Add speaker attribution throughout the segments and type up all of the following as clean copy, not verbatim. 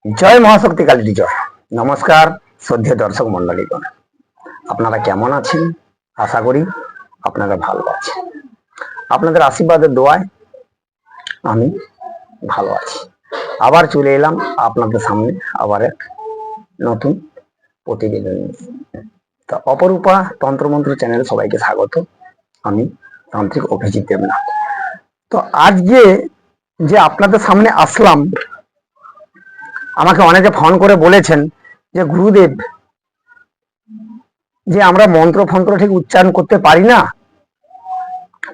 Speaker 1: জয় মহাশক্তি কালী জয়। নমস্কার শ্রদ্ধেয় দর্শক মন্ডলীগণ, আপনারা কেমন আছেন? আশা করি আপনারা ভালো আছেন। আপনাদের আশীর্বাদের দোয়ায় আমি ভালো আছি। আবার চলে এলাম আপনাদের সামনে আবার এক নতুন প্রতিবেদন নিয়ে। তা অপরূপা তন্ত্রমন্ত্র চ্যানেলে সবাইকে স্বাগত। আমি তান্ত্রিক অভিজিৎ দেবনাথ। তো আজকে যে আপনাদের সামনে আসলাম, আমাকে অনেকে ফোন করে বলেছেন যে গুরুদেব, যে আমরা মন্ত্র ফন্ত্র ঠিক উচ্চারণ করতে পারি না,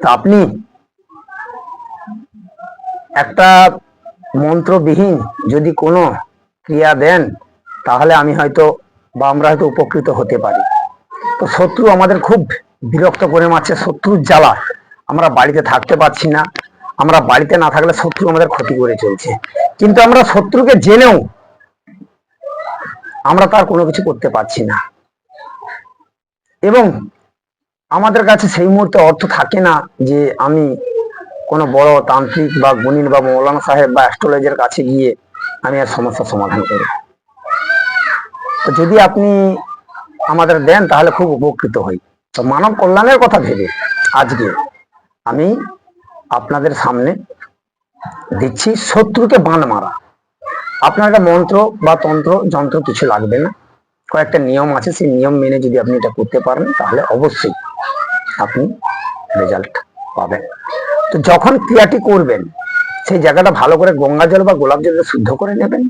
Speaker 1: তা আপনি একটা মন্ত্রবিহীন যদি কোনো ক্রিয়া দেন তাহলে আমি হয়তো বা আমরা হয়তো উপকৃত হতে পারি। তো শত্রু আমাদের খুব বিরক্ত করে মারছে, শত্রুর জ্বালা আমরা বাড়িতে থাকতে পারছি না। আমরা বাড়িতে না থাকলে শত্রু আমাদের ক্ষতি করে চলছে, কিন্তু আমরা শত্রুকে জেনেও আমরা তার কোনো কিছু করতে পারছি না, এবং আমাদের কাছে সেই মুহূর্তে অর্থ থাকে না যে আমি কোনো বড় তান্ত্রিক বা গুণিন বা মৌলানা সাহেব বা অ্যাস্ট্রোলজার কাছে গিয়ে আমি আর সমস্যার সমাধান করি। তো যদি আপনি আমাদের দেন তাহলে খুব উপকৃত হই। তো মানব কল্যাণের কথা ভেবে আজকে আমি আপনাদের সামনে দিচ্ছি শত্রুকে বান মারা। আপনার একটা মন্ত্র বা তন্ত্র যন্ত্র কিছু লাগবে না, কয়েকটা নিয়ম আছে, সেই নিয়ম মেনে যদি আপনি এটা করতে পারেন তাহলে অবশ্যই আপনি রেজাল্ট পাবেন। তো যখন ক্রিয়াটি করবেন সেই জায়গাটা ভালো করে গঙ্গা জল বা গোলাপ জলে শুদ্ধ করে নেবেন,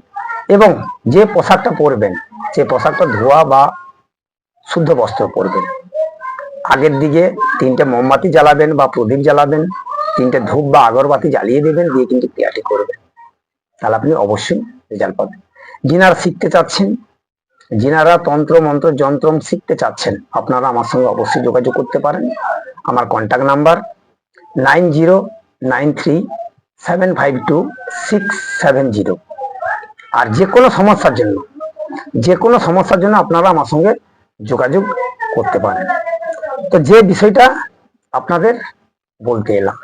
Speaker 1: এবং যে পোশাকটা পরবেন সেই পোশাকটা ধোয়া বা শুদ্ধ বস্ত্র পরবেন। আগের দিকে 3টে মোমবাতি জ্বালাবেন বা প্রদীপ জ্বালাবেন, 3টে ধূপ বা আগরবাতি জ্বালিয়ে দেবেন, দিয়ে কিন্তু ক্রিয়াটি করবেন, তাহলে আপনি অবশ্যই রেজাল্ট পাবেন। যিনারা শিখতে চাচ্ছেন, যিনারা তন্ত্র মন্ত্র যন্ত্র শিখতে চাচ্ছেন, আপনারা আমার সঙ্গে অবশ্যই যোগাযোগ করতে পারেন। আমার কন্ট্যাক্ট নাম্বার 90935752 আর যে কোনো সমস্যার জন্য আপনারা আমার সঙ্গে যোগাযোগ করতে পারেন। তো যে বিষয়টা আপনাদের বলতে এলাম,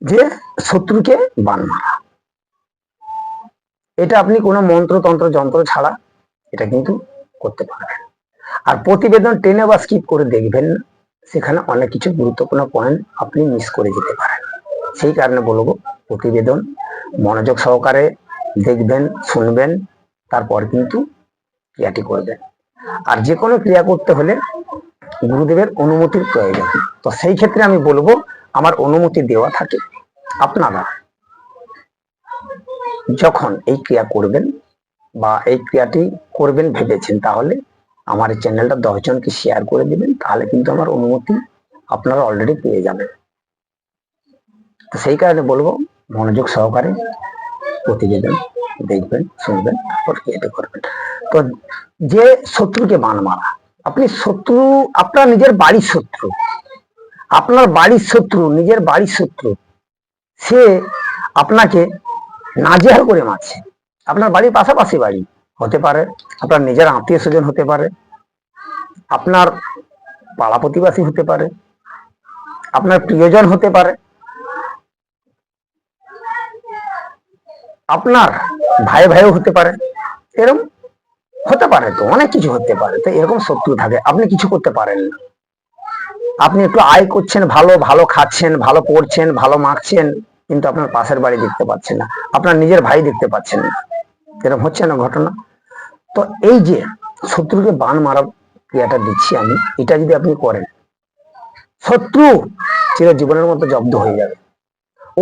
Speaker 1: যে শত্রুকে বান মারা, এটা আপনি কোনো মন্ত্র তন্ত্র যন্ত্র ছাড়া এটা কিন্তু করতে পারবেন। আর প্রতিবেদন টেনে বা স্কিপ করে দেখবেন না, সেখানে অনেক কিছু গুরুত্বপূর্ণ পয়েন্ট আপনি মিস করে যেতে পারেন। সেই কারণে বলবো প্রতিবেদন মনোযোগ সহকারে দেখবেন, শুনবেন, তারপর কিন্তু ক্রিয়াটি করবেন। আর যে কোনো ক্রিয়া করতে হলে গুরুদেবের অনুমতির প্রয়োজন। তো সেই ক্ষেত্রে আমি বলবো আমার অনুমতি দেওয়া থাকে। আপনারা যখন এই ক্রিয়া করবেন বা এই ক্রিয়াটি করবেন ভেবেছেন, তাহলে আমার এই চ্যানেলটা 10 জনকে শেয়ার করে দিবেন, তাহলে কিন্তু আমার অনুমতি আপনারা অলরেডি পেয়ে যাবেন। তো সেই কারণে বলবো মনোযোগ সহকারে প্রতিবেদন দেখবেন, শুনবেন, তারপর ক্রিয়াটি করবেন। তো যে শত্রুকে বান মারা, আপনি শত্রু আপনার নিজের বাড়ির শত্রু, আপনার বাড়ির শত্রু, নিজের বাড়ির শত্রু, সে আপনাকে নাজেহাল করে মারছে। আপনার বাড়ির পাশাপাশি বাড়ি হতে পারে, আপনার নিজের আত্মীয় স্বজন হতে পারে, আপনার পাড়া প্রতিবেশী হতে পারে, আপনার প্রিয়জন হতে পারে, আপনার ভাই ভাইও হতে পারে, এরকম হতে পারে, তো অনেক কিছু হতে পারে। তো এরকম শত্রু থাকে, আপনি কিছু করতে পারেন না। আপনি একটু আয় করছেন, ভালো ভালো খাচ্ছেন, ভালো পড়ছেন, ভালো মাখছেন, কিন্তু আপনার পাশের বাড়ি দেখতে পাচ্ছেন না, আপনার নিজের ভাই দেখতে পাচ্ছেন না। এরকম হচ্ছে না ঘটনা? তো এই যে শত্রুকে বান মারা ক্রিয়াটা দিচ্ছি আমি, এটা যদি আপনি করেন, শত্রু চিরজীবনের মতো জব্দ হয়ে যাবে।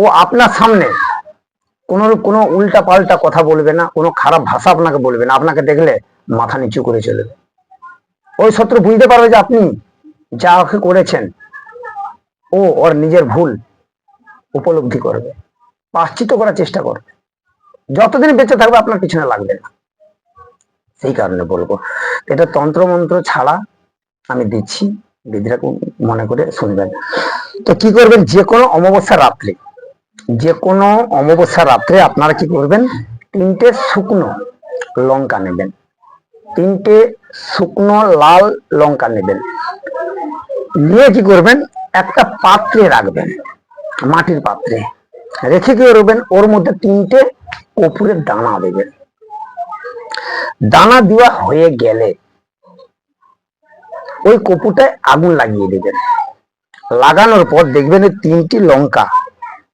Speaker 1: ও আপনার সামনে কোনো উল্টা পাল্টা কথা বলবে না, কোনো খারাপ ভাষা আপনাকে বলবে না, আপনাকে দেখলে মাথা নিচু করে চলবে। ওই শত্রু বুঝতে পারবে যে আপনি যা ওকে করেছেন, ও ওর নিজের ভুল উপলব্ধি করবে, প্রায়শ্চিত্ত করার চেষ্টা করবে, যতদিন বেঁচে থাকবে আপনার পিছনে লাগবে না। সেই কারণে বলবো এটা তন্ত্র মন্ত্র ছাড়া আমি দিচ্ছি, দিদিরা মনে করে শুনবেন। তো কি করবেন, যে কোনো অমাবস্যা রাত্রে আপনারা কি করবেন, 3টে শুকনো লঙ্কা নেবেন, 3টে শুকনো লাল লঙ্কা নেবেন, নিয়ে কি করবেন, একটা পাত্রে রাখবেন, মাটির পাত্রে রেখে কি করবেন, ওর মধ্যে 3টে কর্পূরের দানা দেবেন। দানা দেওয়া হয়ে গেলে ওই কর্পূরটায় আগুন লাগিয়ে দেবেন। লাগানোর পর দেখবেন 3টি লঙ্কা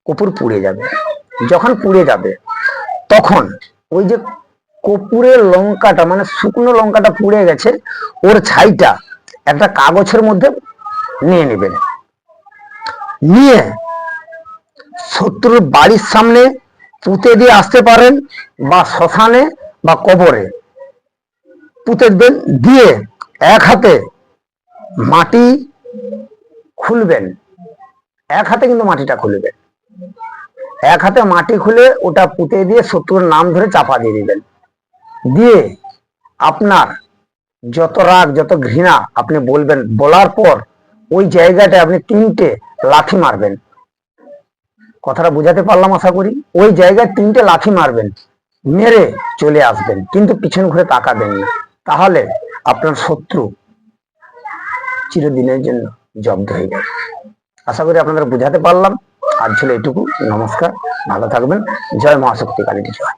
Speaker 1: কর্পূর পুড়ে যাবে। যখন পুড়ে যাবে তখন ওই যে কর্পূরের লঙ্কাটা মানে শুকনো লঙ্কাটা পুড়ে গেছে ওর ছাইটা একটা কাগজের মধ্যে নিয়ে নেবেন। নিয়ে শত্রুর বাড়ির সামনে পুঁতে দিয়ে আসতে পারেন, বা শ্মশানে বা কবরে পুঁতে দেবেন। দিয়ে এক হাতে মাটি খুলবেন, এক হাতে কিন্তু মাটিটা খুলবেন। এক হাতে মাটি খুলে ওটা পুঁতে দিয়ে শত্রুর নাম ধরে চাপা দিয়ে দিবেন। দিয়ে আপনার যত রাগ যত ঘৃণা আপনি বলবেন, বলার পর ওই জায়গাটায় আপনি 3টে লাথি মারবেন। কথাটা বুঝাতে পারলাম আশা করি। ওই জায়গায় 3টে লাথি মারবেন, মেরে চলে আসবেন, কিন্তু পিছন ঘুরে তাকাবেন না। তাহলে আপনার শত্রু চিরদিনের জন্য জব্দ হয়ে যাবে। আশা করি আপনাদের বুঝাতে পারলাম। আজ ছিল এটুকু। নমস্কার, ভালো থাকবেন। জয় মা শক্তি কালী জয়।